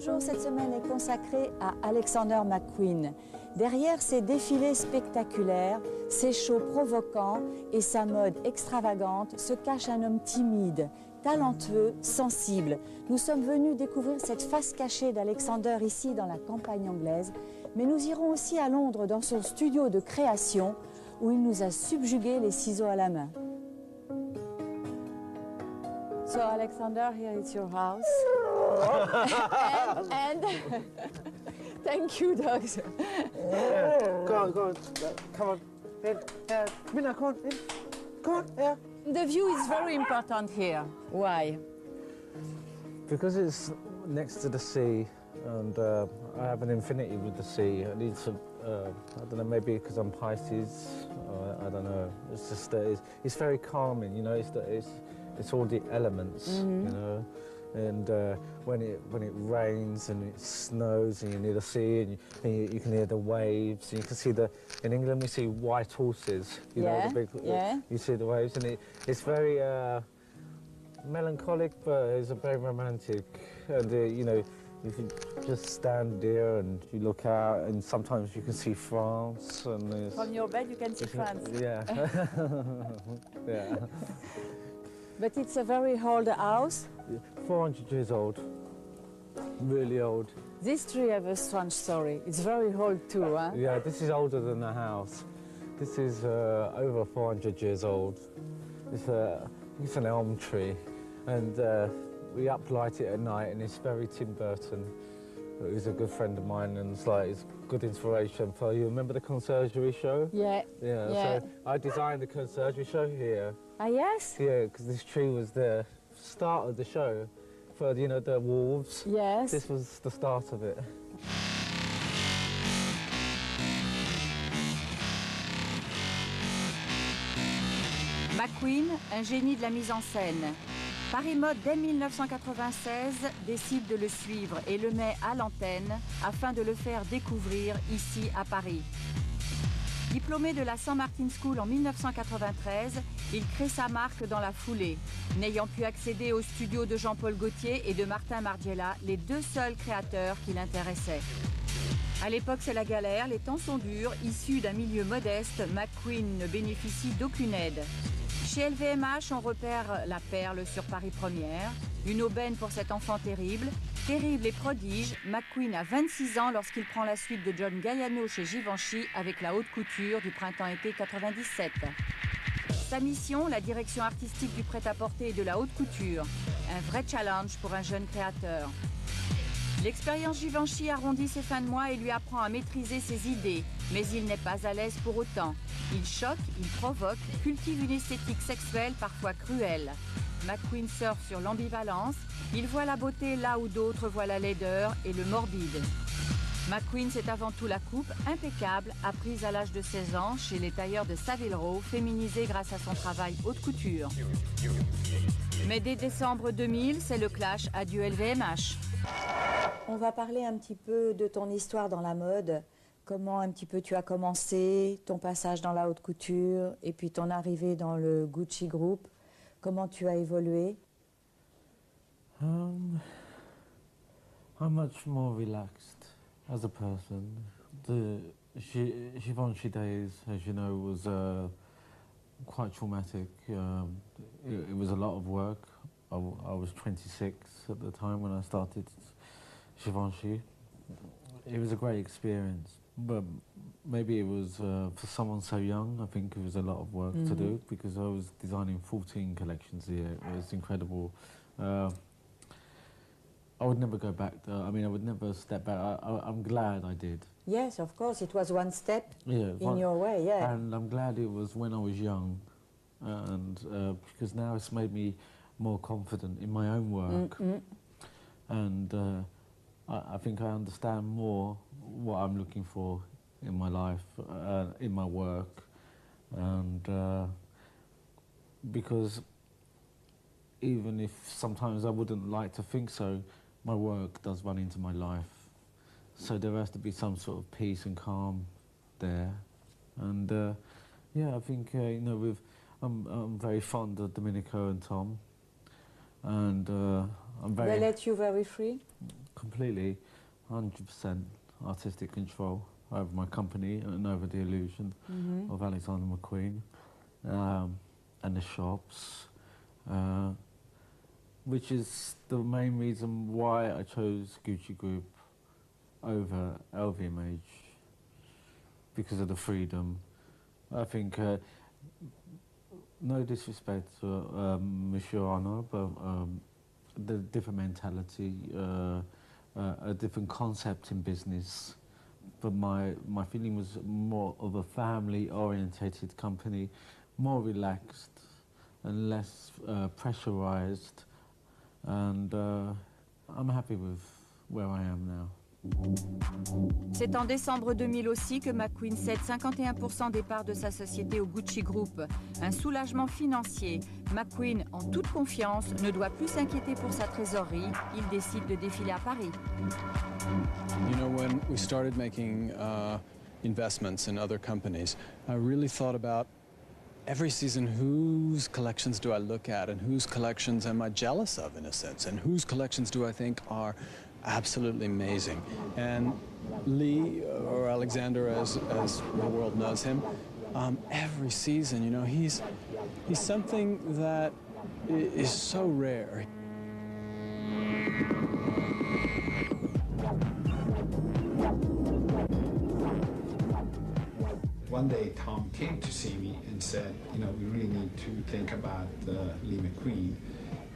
Bonjour, cette semaine est consacrée à Alexander McQueen. Derrière ses défilés spectaculaires, ses shows provocants et sa mode extravagante se cache un homme timide, talentueux, sensible. Nous sommes venus découvrir cette face cachée d'Alexander ici dans la campagne anglaise, mais nous irons aussi à Londres dans son studio de création où il nous a subjugués les ciseaux à la main. So Alexander, here is your house. and thank you, dogs. Yeah. Go on, come on. Mina, come on, come on, yeah. The view is very important here. Why? Because it's next to the sea, and I have an infinity with the sea. I need to, I don't know, maybe because I'm Pisces, I don't know. It's just it's very calming, you know. It's all the elements, you know. And when it rains and it snows and you're near the sea and you can hear the waves and you can see in England we see white horses, you know, the big, you see the waves, and it's very melancholic, but it's very romantic. And you know, you can just stand there and you look out, and sometimes you can see France. And from your bed you can see France. Yeah. Yeah. But it's a very old house. 400 years old, really old. This tree has a strange story. It's very old too, huh? Yeah, this is older than the house. This is over 400 years old. It's an elm tree, and we uplight it at night, and it's very Tim Burton. He's a good friend of mine, and it's good inspiration for you. Remember the Conciergerie show? Yeah. So I designed the Conciergerie show here. Ah, yes? Yeah, because this tree was the start of the show for, you know, the wolves. Yes. This was the start of it. McQueen, un génie de la mise en scène. Paris Mode, dès 1996, décide de le suivre et le met à l'antenne afin de le faire découvrir ici à Paris. Diplômé de la St. Martin's School en 1993, il crée sa marque dans la foulée, n'ayant pu accéder au studio de Jean-Paul Gaultier et de Martin Margiela, les deux seuls créateurs qui l'intéressaient. À l'époque, c'est la galère, les temps sont durs. Issu d'un milieu modeste, McQueen ne bénéficie d'aucune aide. Chez LVMH, on repère la perle sur Paris Première, une aubaine pour cet enfant terrible et prodige. McQueen a 26 ans lorsqu'il prend la suite de John Galliano chez Givenchy avec la haute couture du printemps-été 97. Sa mission, la direction artistique du prêt-à-porter et de la haute couture. Un vrai challenge pour un jeune créateur. L'expérience Givenchy arrondit ses fins de mois et lui apprend à maîtriser ses idées. Mais il n'est pas à l'aise pour autant. Il choque, il provoque, cultive une esthétique sexuelle parfois cruelle. McQueen surfe sur l'ambivalence. Il voit la beauté là où d'autres voient la laideur et le morbide. McQueen, c'est avant tout la coupe, impeccable, apprise à l'âge de 16 ans chez les tailleurs de Savile Row, féminisée grâce à son travail haute couture. Mais dès décembre 2000, c'est le clash Adieu LVMH. On va parler un petit peu de ton histoire dans la mode. Comment un petit peu tu as commencé, ton passage dans la haute couture et puis ton arrivée dans le Gucci Group. Comment tu as évolué? I'm much more relaxed as a person. The Givenchy days, as you know, was quite traumatic. It was a lot of work. I was 26 at the time when I started Givenchy. It was a great experience, but maybe it was for someone so young. I think it was a lot of work to do because I was designing 14 collections a year. It was incredible. I would never go back there. I mean, I would never step back. I'm glad I did. Yes, of course, it was one step in your way, yeah. And I'm glad it was when I was young, and because now it's made me more confident in my own work. And I think I understand more what I'm looking for in my life, in my work, and because even if sometimes I wouldn't like to think so, my work does run into my life. So there has to be some sort of peace and calm there. And yeah, I think, you know, I'm very fond of Domenico and Tom. And I'm very... They let you very free? Completely, 100% artistic control over my company and over the illusion of Alexander McQueen and the shops, which is the main reason why I chose Gucci Group over LVMH, because of the freedom. I think, no disrespect to Monsieur Arnaud, but the different mentality, a different concept in business. But my feeling was more of a family-orientated company, more relaxed and less pressurized. And I'm happy with where I am now. C'est en décembre 2000 aussi que McQueen cède 51% des parts de sa société au Gucci Group. Un soulagement financier. McQueen, en toute confiance, ne doit plus s'inquiéter pour sa trésorerie. Il décide de défiler à Paris. You know, when we started making investments in other companies, I really thought about every season, whose collections do I look at and whose collections am I jealous of, in a sense, and whose collections do I think are absolutely amazing. And Lee, or Alexander as the world knows him, every season, you know, he's something that is so rare. One day Tom came to see me and said, you know, we really need to think about Lee McQueen.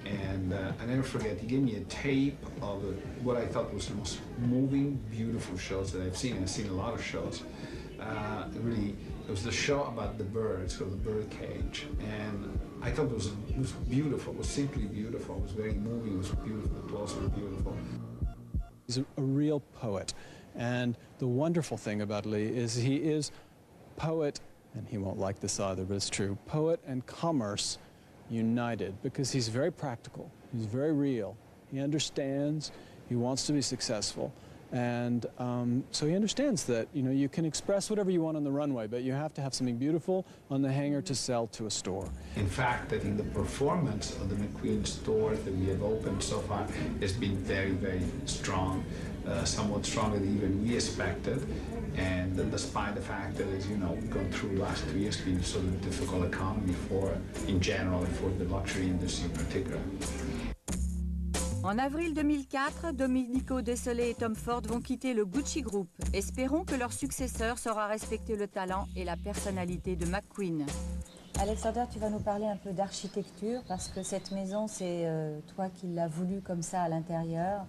And I never forget, he gave me a tape of what I thought was the most moving, beautiful shows that I've seen. I've seen a lot of shows. Really, it was the show about the birds, called The Birdcage. And I thought it was beautiful, it was simply beautiful. It was very moving, it was beautiful, the clothes were beautiful. He's a real poet. And the wonderful thing about Lee is he is poet, and he won't like this either, but it's true, poet and commerce united, because he's very practical, he's very real, he understands, he wants to be successful, and so he understands that, you know, you can express whatever you want on the runway, but you have to have something beautiful on the hanger to sell to a store. In fact, I think the performance of the McQueen stores that we have opened so far has been very, very strong, somewhat stronger than even we expected. And despite the fact that, as you know, we've gone through the last 2 years being sort of difficult economy in general, and for the luxury industry in particular. En avril 2004, Domenico Desolé et Tom Ford vont quitter le Gucci Group. Espérons que leur successeur saura respecter le talent et la personnalité de McQueen. Alexander, tu vas nous parler un peu d'architecture, parce que cette maison, c'est toi qui l'as voulu comme ça à l'intérieur.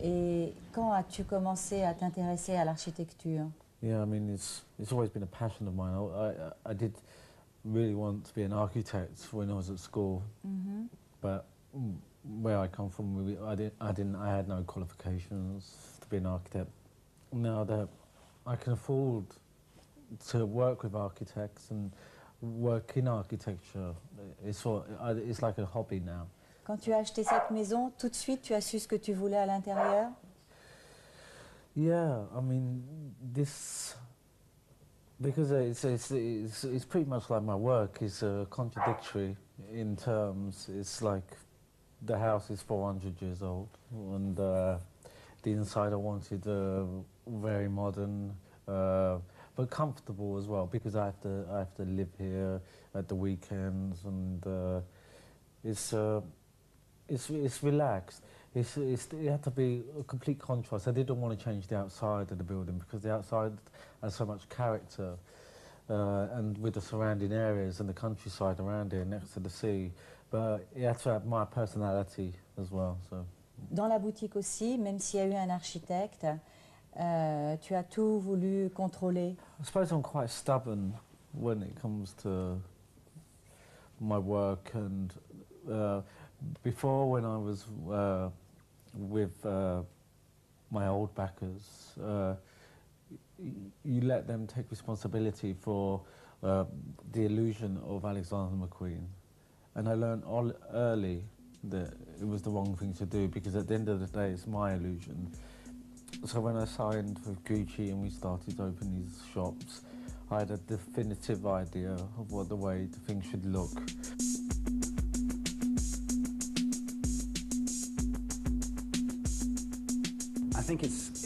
Et quand as-tu commencé à t'intéresser à l'architecture? Yeah, I mean, it's always been a passion of mine. I did really want to be an architect when I was at school, but where I come from, I had no qualifications to be an architect. Now that I can afford to work with architects and work in architecture, it's like a hobby now. Quand tu as acheté cette maison, tout de suite, tu as su ce que tu voulais à l'intérieur? Yeah, I mean, because it's pretty much like my work. It's contradictory in terms. It's like the house is 400 years old, and the inside I wanted very modern, but comfortable as well, because I have to live here at the weekends, and it's relaxed. It had to be a complete contrast. I didn't want to change the outside of the building, because the outside has so much character, and with the surrounding areas and the countryside around here next to the sea. But it had to have my personality as well. So. Dans la boutique aussi, même s'il y a eu un architecte, tu as tout voulu contrôler. I suppose I'm quite stubborn when it comes to my work, and before, when I was with my old backers, you let them take responsibility for the illusion of Alexander McQueen. And I learned early that it was the wrong thing to do, because at the end of the day, it's my illusion. So when I signed with Gucci and we started to open these shops, I had a definitive idea of what the way the thing should look. I think it's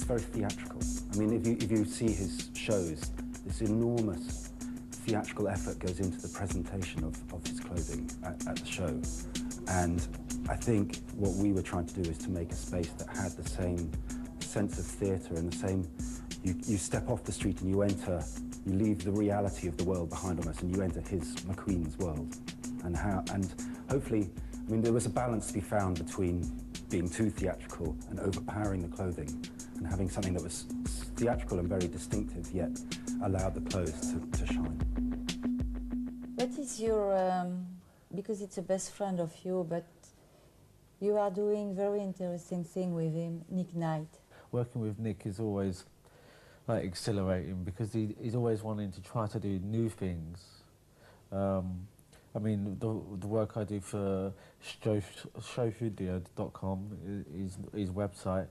very theatrical. I mean, if you see his shows, this enormous theatrical effort goes into the presentation of his clothing at the show. And I think what we were trying to do is to make a space that had the same sense of theatre and the same, you step off the street and you leave the reality of the world behind almost, and you enter his McQueen's world. And hopefully, I mean, there was a balance to be found between being too theatrical and overpowering the clothing, and having something that was theatrical and very distinctive, yet allowed the clothes to shine. What is your, because it's a best friend of you, but you are doing very interesting thing with him, Nick Knight. Working with Nick is always like exhilarating because he's always wanting to try to do new things. I mean, the work I do for showstudio.com, his website,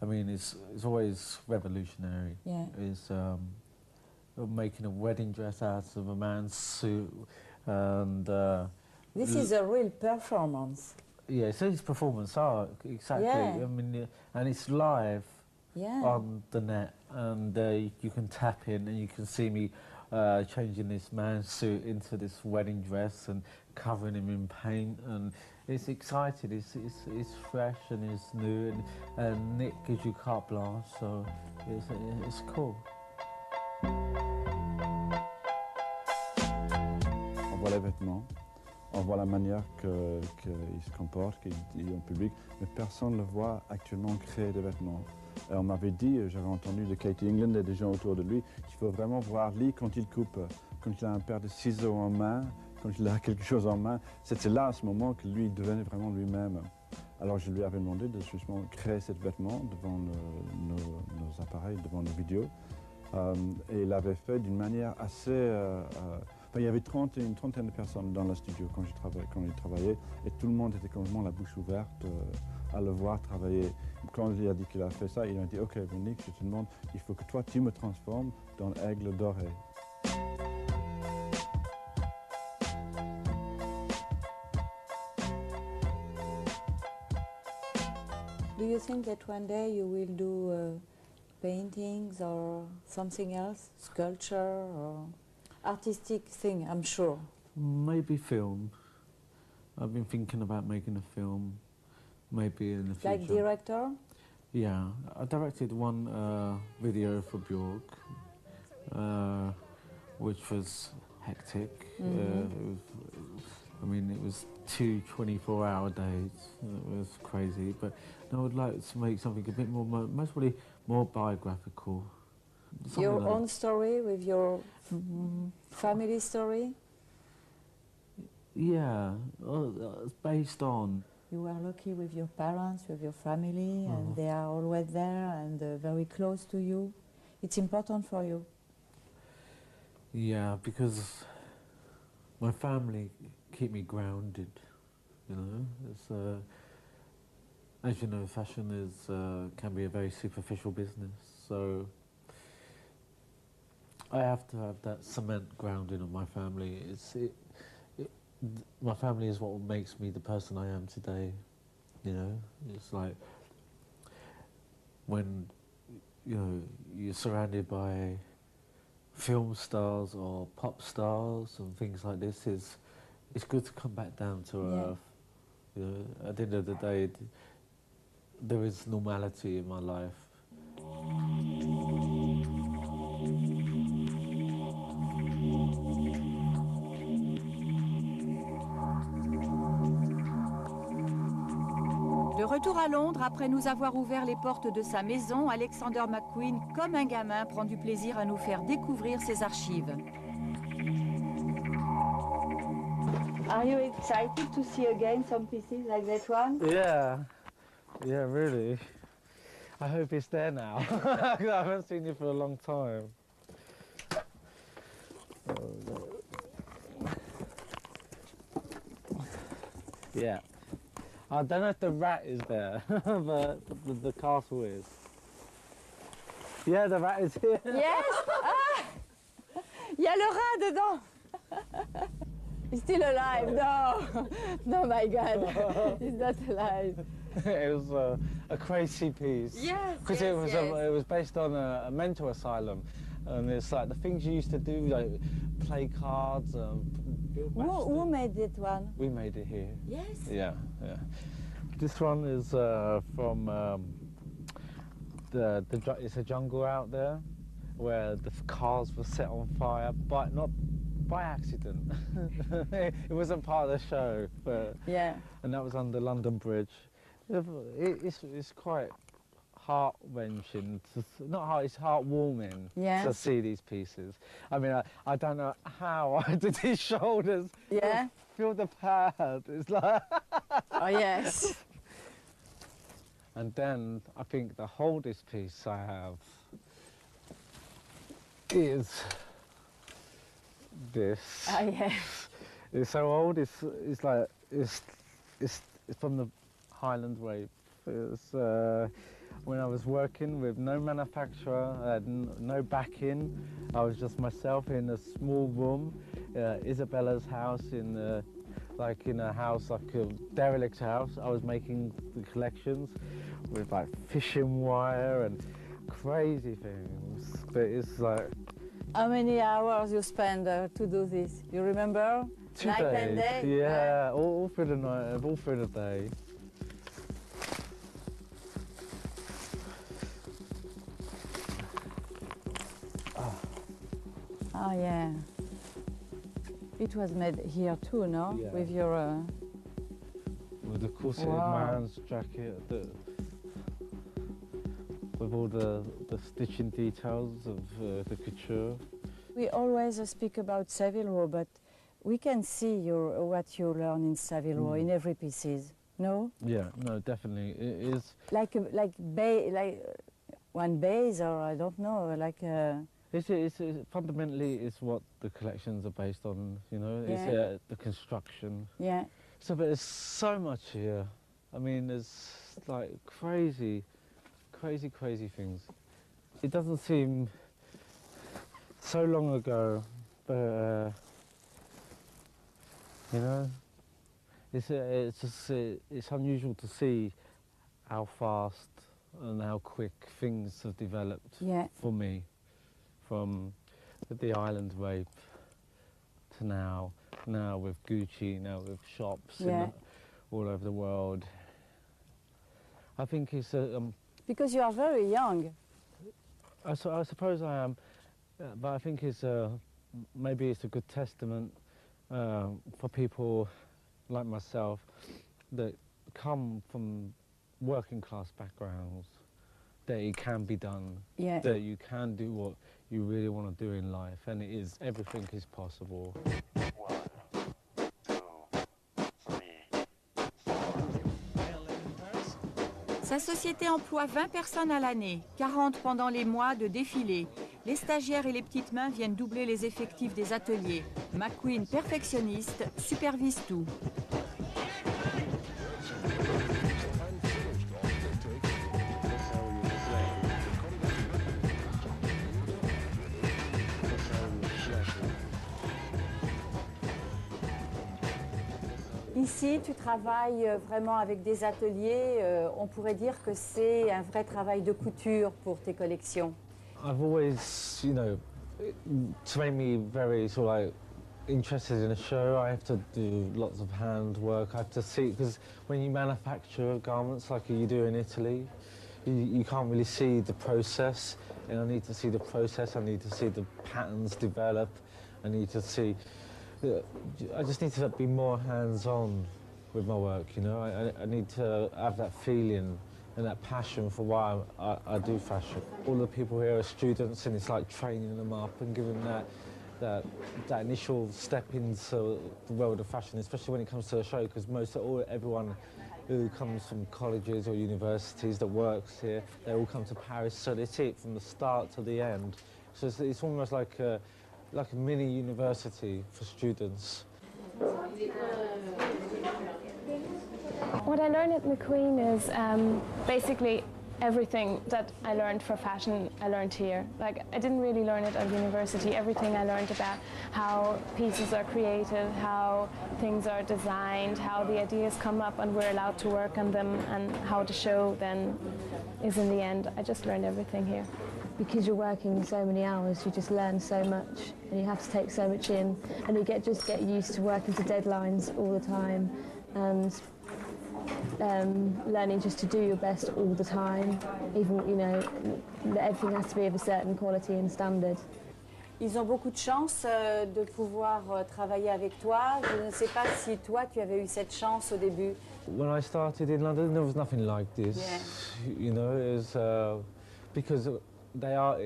I mean, it's always revolutionary. Yeah. It's making a wedding dress out of a man's suit, and this is a real performance. Yeah, it's his performance art, exactly. Yeah. I mean, and it's live. Yeah. On the net, and you can tap in and you can see me changing this man's suit into this wedding dress and covering him in paint, and it's exciting, it's fresh and it's new, and Nick gives you carte blanche, so it's cool. On voit les vêtements, on voit la manière qu'il se comporte, qu'il dit en public, mais personne ne le voit actuellement créer des vêtements. Et on m'avait dit, j'avais entendu de Katie England et des gens autour de lui, qu'il faut vraiment voir lui quand il coupe, quand il a un paire de ciseaux en main, quand il a quelque chose en main. C'était là, à ce moment, que lui devenait vraiment lui-même. Alors je lui avais demandé de justement créer ce vêtement devant nos appareils, devant nos vidéos. Et il l'avait fait d'une manière assez... il y avait une trentaine de personnes dans le studio quand il travaillait, et tout le monde était complètement la bouche ouverte à le voir travailler. Quand il a dit qu'il a fait ça, il m'a dit « Ok, Nick, je te demande, il faut que toi, tu me transformes dans l'aigle doré. » Do you think that one day you will do paintings or something else, sculpture or artistic thing, I'm sure? Maybe film. I've been thinking about making a film, maybe in the future. Like director? Yeah, I directed one video for Bjork, which was hectic. Mm-hmm. I mean, it was 2 24-hour days. It was crazy, but I would like to make something a bit more, most probably more biographical. Your own story with your family story? Yeah, it's based on... You were lucky with your parents, with your family, and they are always there and very close to you. It's important for you. Yeah, because my family keep me grounded, you know. It's, as you know, fashion is can be a very superficial business, so I have to have that cement grounding of my family. My family is what makes me the person I am today, you know. It's like when, you know, you're surrounded by film stars or pop stars and things like this, it's good to come back down to earth. You know, at the end of the day, there is normality in my life. De retour à Londres, après nous avoir ouvert les portes de sa maison, Alexander McQueen, comme un gamin, prend du plaisir à nous faire découvrir ses archives. Are you excited to see again some pieces like that one? Yeah, yeah, really. I hope it's there now. I haven't seen it for a long time. Yeah. I don't know if the rat is there, but the castle is. Yeah, the rat is here. Yes! Ah! Il y a le rat dedans! He's still alive. No, no, my God, he's not alive. It was a crazy piece. Yes, because yes, it was based on a mental asylum, and it's like the things you used to do, like play cards. Who made that one? We made it here. Yes. Yeah, yeah. This one is from it's a jungle out there where the cars were set on fire, but not by accident. It wasn't part of the show, but yeah. And that was on the London Bridge. It's quite heart-wrenching. It's heartwarming to see these pieces. I mean, I don't know how I did these shoulders. Yeah. Feel the pad. It's like. Oh yes. And then I think the oldest piece I have is this. Ah yes. It's so old. It's from the Highland Rape. It's when I was working with no manufacturer, I had no backing. I was just myself in a small room, Isabella's house in a house, like a derelict house. I was making the collections with like fishing wire and crazy things. But it's like. How many hours you spend to do this? You remember? 2 Night days. and day? Yeah, all through the night, all through the day. Oh yeah. It was made here too, no? Yeah. With your. With the corseted man's jacket, with all the stitching details of the couture. We always speak about Savile Row, but we can see what you learn in Savile Row in every pieces. No? Yeah, no, definitely. It is like one base, or I don't know, like. It's fundamentally it's what the collections are based on. You know, Yeah. it's the construction. Yeah. So, but there's so much here. I mean, there's like crazy things. It doesn't seem so long ago, but you know, it's unusual to see how fast and how quick things have developed for me, from the Island Rape to now with Gucci, now with shops all over the world. I think it's because you are very young. I suppose I am, but I think it's maybe it's a good testament for people like myself that come from working class backgrounds, that it can be done, that you can do what you really want to do in life, and everything is possible. Sa société emploie 20 personnes à l'année, 40 pendant les mois de défilé. Les stagiaires et les petites mains viennent doubler les effectifs des ateliers. McQueen, perfectionniste, supervise tout. Ici, tu travailles vraiment avec des ateliers. On pourrait dire que c'est un vrai travail de couture pour tes collections. I've always, you know, to make me very sort of like interested in a show, I have to do lots of hand work. I have to see, because when you manufacture garments like you do in Italy, you can't really see the process, and I need to see the process. I need to see the patterns develop. I need to see. I just need to be more hands-on with my work, you know. I need to have that feeling and that passion for why I do fashion. All the people here are students, and it's like training them up and giving them that initial step into the world of fashion, especially when it comes to a show, because everyone who comes from colleges or universities that works here, they all come to Paris, so they see it from the start to the end. So it's almost like a mini university for students. What I learned at McQueen is basically everything that I learned for fashion, I learned here. Like, I didn't really learn it at university. Everything I learned about how pieces are created, how things are designed, how the ideas come up and we're allowed to work on them, and how the show then is in the end. I just learned everything here. Because you're working so many hours, you just learn so much and you have to take so much in, and you just get used to working to deadlines all the time, and learning just to do your best all the time, even, you know, everything has to be of a certain quality and standard. Ils ont beaucoup de chance de pouvoir travailler avec toi. Je ne sais pas si toi, tu avais eu cette chance au début. When I started in London, there was nothing like this. Yeah. You know, it was, because they are,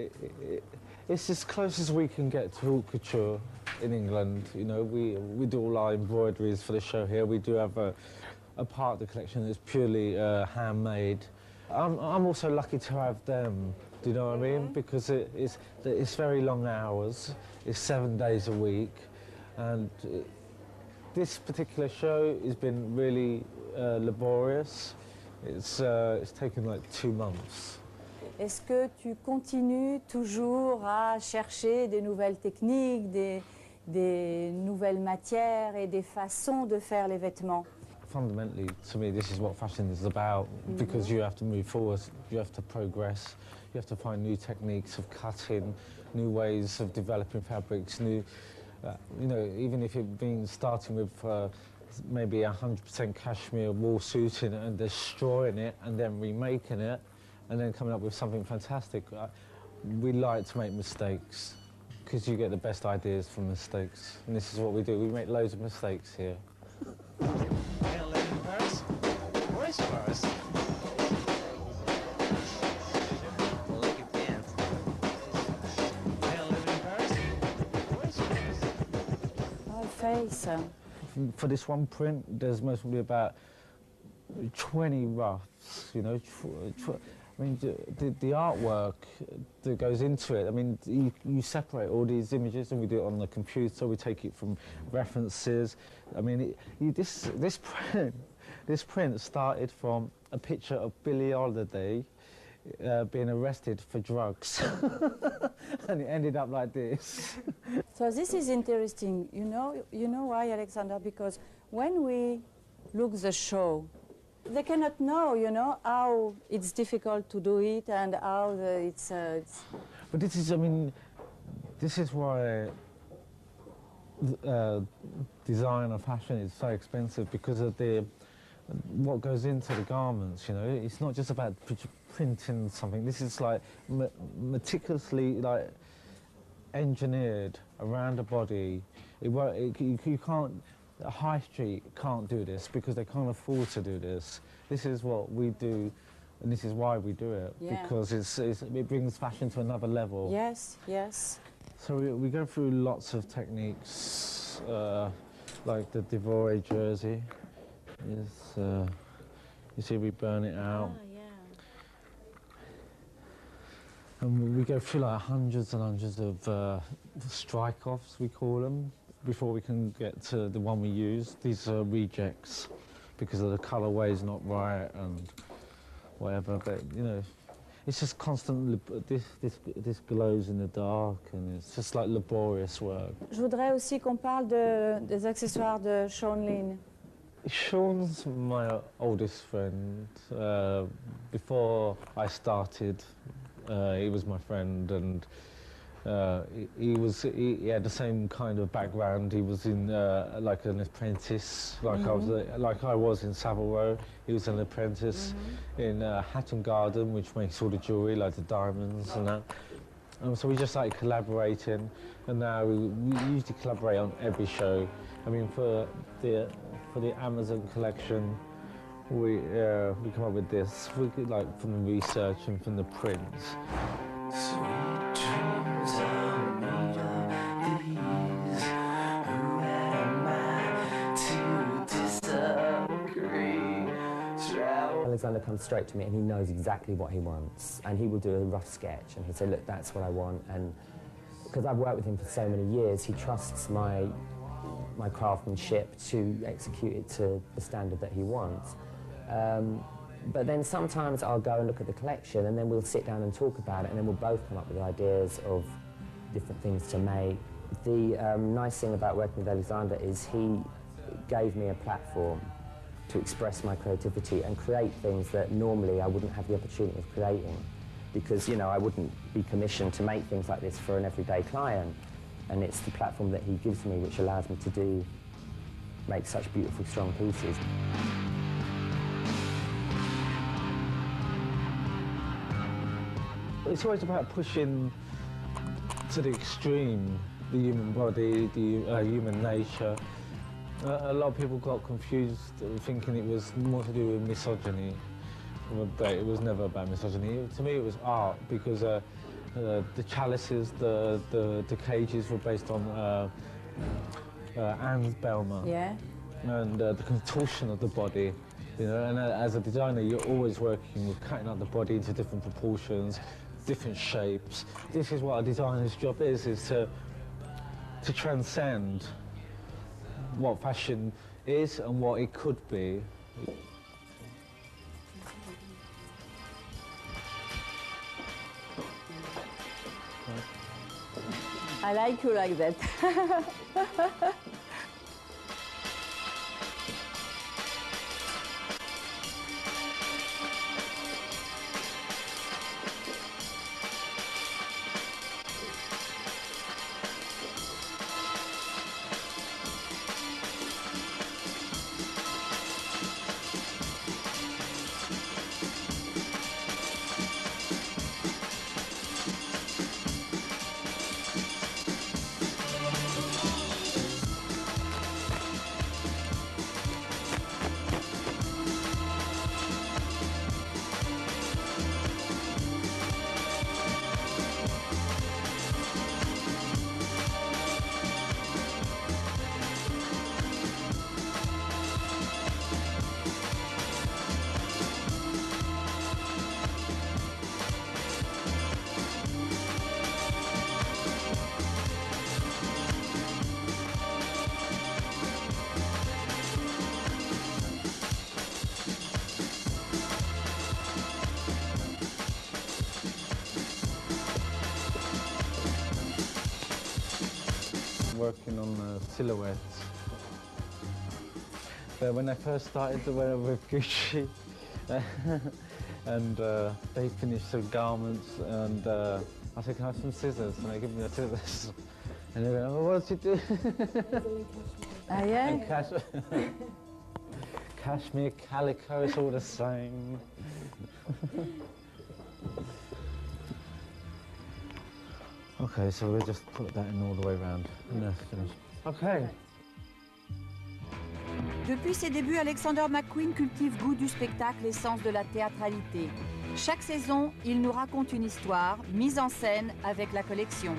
it's as close as we can get to haute couture in England. You know, we do all our embroideries for the show here. We do have a part of the collection that's purely handmade. I'm also lucky to have them, do you know what I mean? Because it's very long hours, it's 7 days a week, and this particular show has been really laborious. It's taken like 2 months. Est-ce que tu continues toujours à chercher des nouvelles techniques, des nouvelles matières et des façons de faire les vêtements? Fundamentally, to me, this is what fashion is about, because you have to move forward, you have to progress, you have to find new techniques of cutting, new ways of developing fabrics, new, you know, even if it means starting with maybe 100% cashmere wool suiting it and destroying it and then remaking it and then coming up with something fantastic. We like to make mistakes because you get the best ideas from mistakes, and this is what we do. We make loads of mistakes here. For this one print, there's mostly about 20 roughs, you know. I mean, the artwork that goes into it, I mean, you separate all these images, and we do it on the computer, we take it from references. I mean, this print started from a picture of Billie Holiday being arrested for drugs, and it ended up like this. So this is interesting. You know why, Alexander? Because when we look the show, they cannot know, you know, how it's difficult to do it and how it's. But this is, I mean, this is why design or fashion is so expensive, because of what goes into the garments. You know, it's not just about printing something. This is like meticulously like engineered around the body. You can't. A high street can't do this because they can't afford to do this. This is what we do, and this is why we do it, because it brings fashion to another level. Yes, yes. So we go through lots of techniques, like the Devoy jersey. You see, we burn it out. Ah, yeah. And we go through like hundreds and hundreds of strike-offs, we call them, before we can get to the one we use. These are rejects because of the colourway is not right and whatever, but you know, it's just constant, this glows in the dark, and it's just like laborious work. Je voudrais aussi qu'on parle des accessoires de Sean Lynn. Sean's my oldest friend. Before I started, he was my friend, and he had the same kind of background. He was in like an apprentice, like I was in Savile Row. He was an apprentice in Hatton Garden, which makes all the jewellery, like the diamonds and that. So we just started collaborating, and now we usually collaborate on every show. I mean, for the Amazon collection, we come up with this, like from the research and from the prints. Sweet dreams are made of these. Who am I to disagree? Alexander comes straight to me and he knows exactly what he wants, and he will do a rough sketch and he'll say, look, that's what I want. And because I've worked with him for so many years, he trusts my craftsmanship to execute it to the standard that he wants. But then sometimes I'll go and look at the collection and then we'll sit down and talk about it and then we'll both come up with ideas of different things to make. The nice thing about working with Alexander is he gave me a platform to express my creativity and create things that normally I wouldn't have the opportunity of creating because, you know, I wouldn't be commissioned to make things like this for an everyday client. And it's the platform that he gives me which allows me to make such beautiful, strong pieces. It's always about pushing to the extreme the human body, the human nature. A lot of people got confused thinking it was more to do with misogyny, but it was never about misogyny. To me it was art because the chalices, the cages were based on Anne Belmer. Yeah. And the contortion of the body, you know, and as a designer you're always working with cutting up the body into different proportions, different shapes. This is what a designer's job is to transcend what fashion is and what it could be. I like you like that. Working on silhouettes. But when I first started to wear with Gucci, and they finished the garments, and I said, "Can I have some scissors?" And they give me the scissors, and they went, "Oh, what did you do?" Yeah. And cashmere, calico, it's all the same. Okay, so we'll just put that in all the way around. Okay. Depuis ses débuts, Alexander McQueen cultive goût du spectacle et sens de la théâtralité. Chaque saison, il nous raconte une histoire mise en scène avec la collection.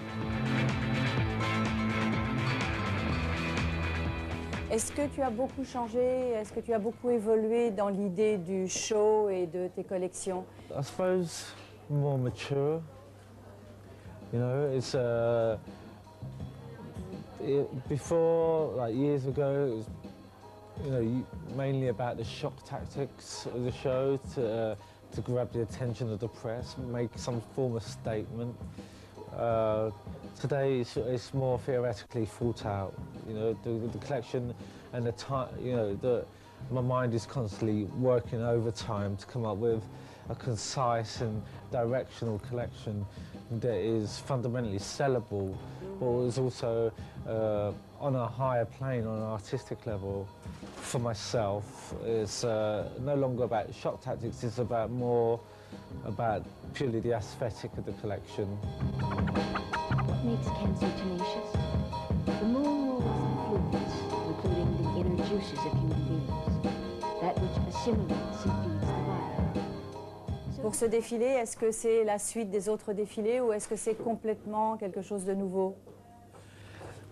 Est-ce que tu as beaucoup changé? Est-ce que tu as beaucoup évolué dans l'idée du show et de tes collections? I suppose more mature. You know, it's before, like years ago, it was, you know, mainly about the shock tactics of the show to grab the attention of the press, make some form of statement. Today it's more theoretically thought out. You know, the collection and the time. You know, my mind is constantly working overtime to come up with a concise and directional collection that is fundamentally sellable, but is also on a higher plane, on an artistic level. For myself, it's no longer about shock tactics, it's about more about purely the aesthetic of the collection. What makes Ken so tenacious? The moon rules influence, including the inner juices of human beings, that which assimilates and feeds the body. Pour ce défilé, est-ce que c'est la suite des autres défilés ou est-ce que c'est complètement quelque chose de nouveau?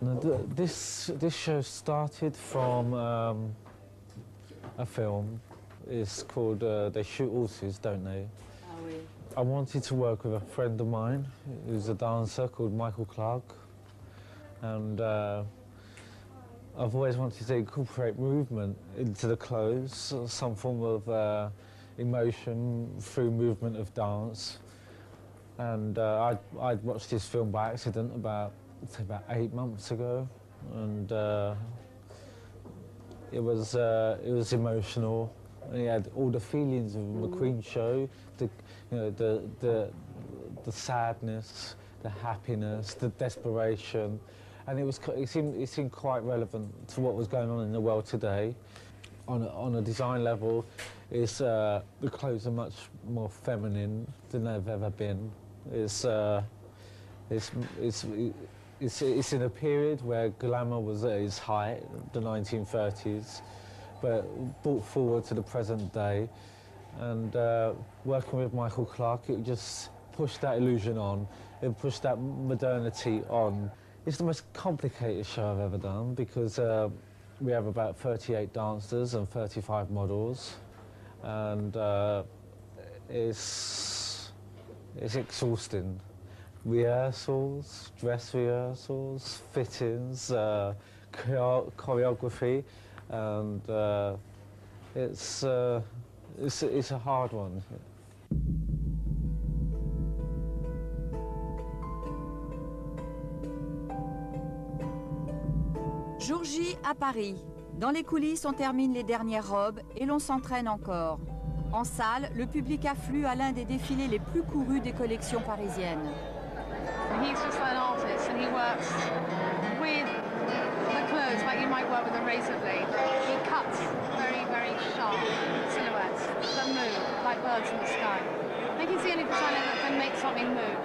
No, this show started from a film. It's called They Shoot Horses, Don't They? Ah oui. I wanted to work with a friend of mine who's a dancer called Michael Clark, and I've always wanted to incorporate movement into the clothes, some form of emotion through movement of dance. And I'd watched this film by accident about 8 months ago, and it was emotional. And he had all the feelings of a McQueen show, the sadness, the happiness, the desperation, and it seemed quite relevant to what was going on in the world today. On a design level, the clothes are much more feminine than they've ever been. It's in a period where glamour was at its height, the 1930s, but brought forward to the present day. And working with Michael Clark, it just pushed that illusion on. It pushed that modernity on. It's the most complicated show I've ever done because we have about 38 dancers and 35 models, and it's exhausting. Rehearsals, dress rehearsals, fittings, choreography, and it's a hard one. Jour J à Paris. Dans les coulisses, on termine les dernières robes et l'on s'entraîne encore. En salle, le public afflue à l'un des défilés les plus courus des collections parisiennes. He's just an artist and he works with the clothes like you might work with a razor blade. He cuts very, very sharp silhouettes that move like birds in the sky. I think he's the only designer that can make something move.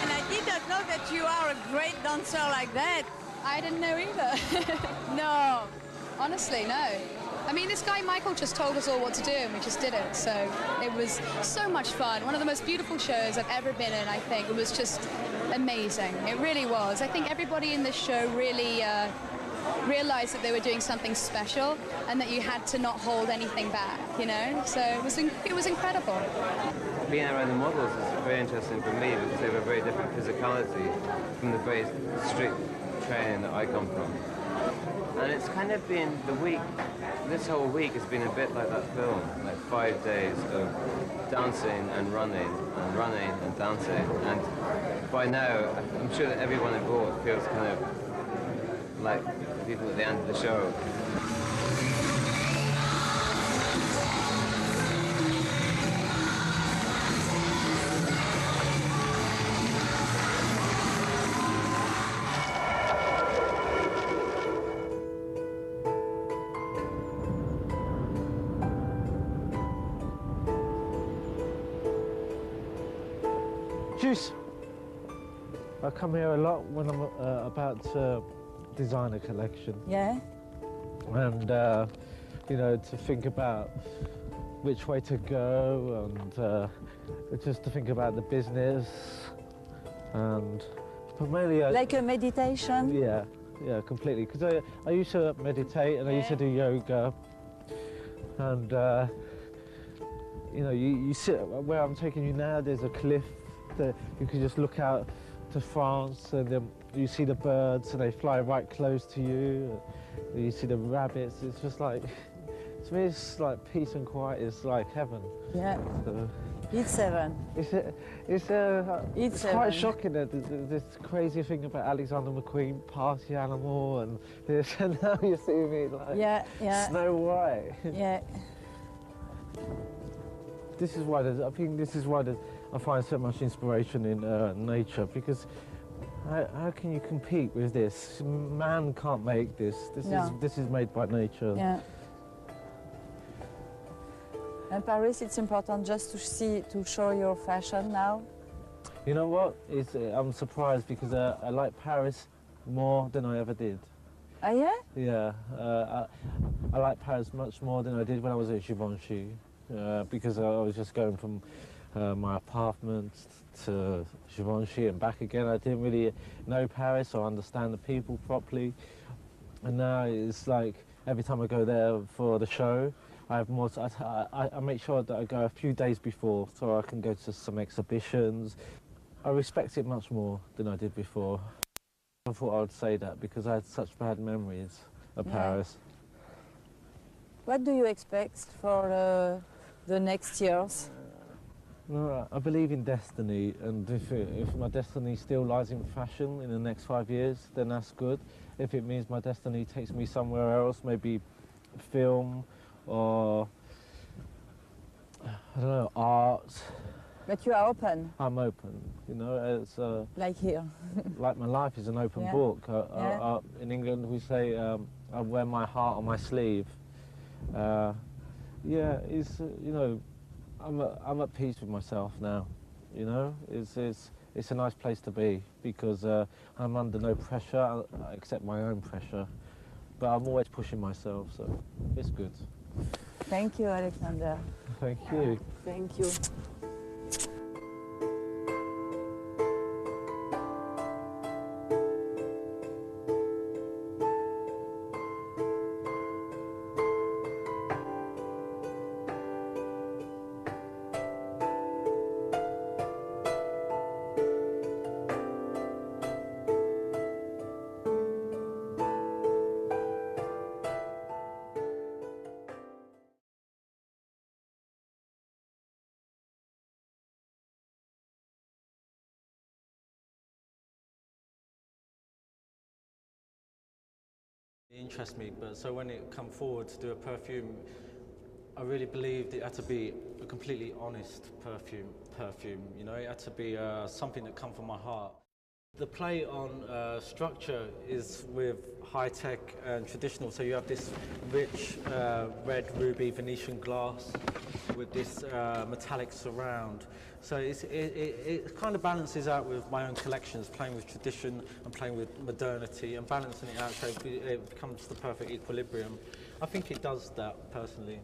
And I did not know that you are a great dancer like that. I didn't know either. No. Honestly, no. I mean, this guy Michael just told us all what to do and we just did it. So it was so much fun. One of the most beautiful shows I've ever been in, I think. It was just amazing. It really was. I think everybody in this show really realized that they were doing something special and that you had to not hold anything back, you know? So it was incredible. Being around the models is very interesting for me because they have a very different physicality from the very strict training that I come from. And it's kind of been the week, this whole week has been a bit like that film, like 5 days of dancing and running and dancing. And by now, I'm sure that everyone involved feels kind of like the people at the end of the show. Juice. I come here a lot when I'm about to design a collection. Yeah. And, you know, to think about which way to go and just to think about the business and but mainly... like a meditation? Yeah, completely. Because I used to meditate and I used to do yoga and, you know, you sit where I'm taking you now, there's a cliff. You can just look out to France and you see the birds and they fly right close to you. You see the rabbits. It's just like, to me it's like peace and quiet. It's like heaven. Yeah. So, it's heaven. It's quite shocking that this crazy thing about Alexander McQueen, party animal and this, and now you see me like Snow White. Yeah. This is why I think this is why I find so much inspiration in nature, because how can you compete with this? Man can't make this. This is made by nature. Yeah. In Paris, it's important just to show your fashion now. You know what? I'm surprised because I like Paris more than I ever did. Ah, yeah? Yeah. I like Paris much more than I did when I was at Givenchy, because I was just going from my apartment to Givenchy and back again. I didn't really know Paris or understand the people properly. And now it's like every time I go there for the show, I have more. I make sure that I go a few days before so I can go to some exhibitions. I respect it much more than I did before. I thought I would say that because I had such bad memories of Paris. What do you expect for the next years? No, I believe in destiny, and if my destiny still lies in fashion in the next 5 years, then that's good. If it means my destiny takes me somewhere else, maybe film or, I don't know, art. But you are open. I'm open, you know, it's... like here. like my life is an open Yeah. book. Yeah. In England we say, I wear my heart on my sleeve. Yeah, it's, you know, I'm at peace with myself now, you know. It's a nice place to be because I'm under no pressure, except my own pressure. But I'm always pushing myself, so it's good. Thank you, Alexander. Thank you. Thank you. It interests me, but so when it come forward to do a perfume, I really believed it had to be a completely honest perfume, you know, it had to be something that come from my heart. The play on structure is with high-tech and traditional, so you have this rich red ruby Venetian glass with this metallic surround. So it kind of balances out with my own collections, playing with tradition and playing with modernity and balancing it out so it becomes the perfect equilibrium. I think it does that, personally.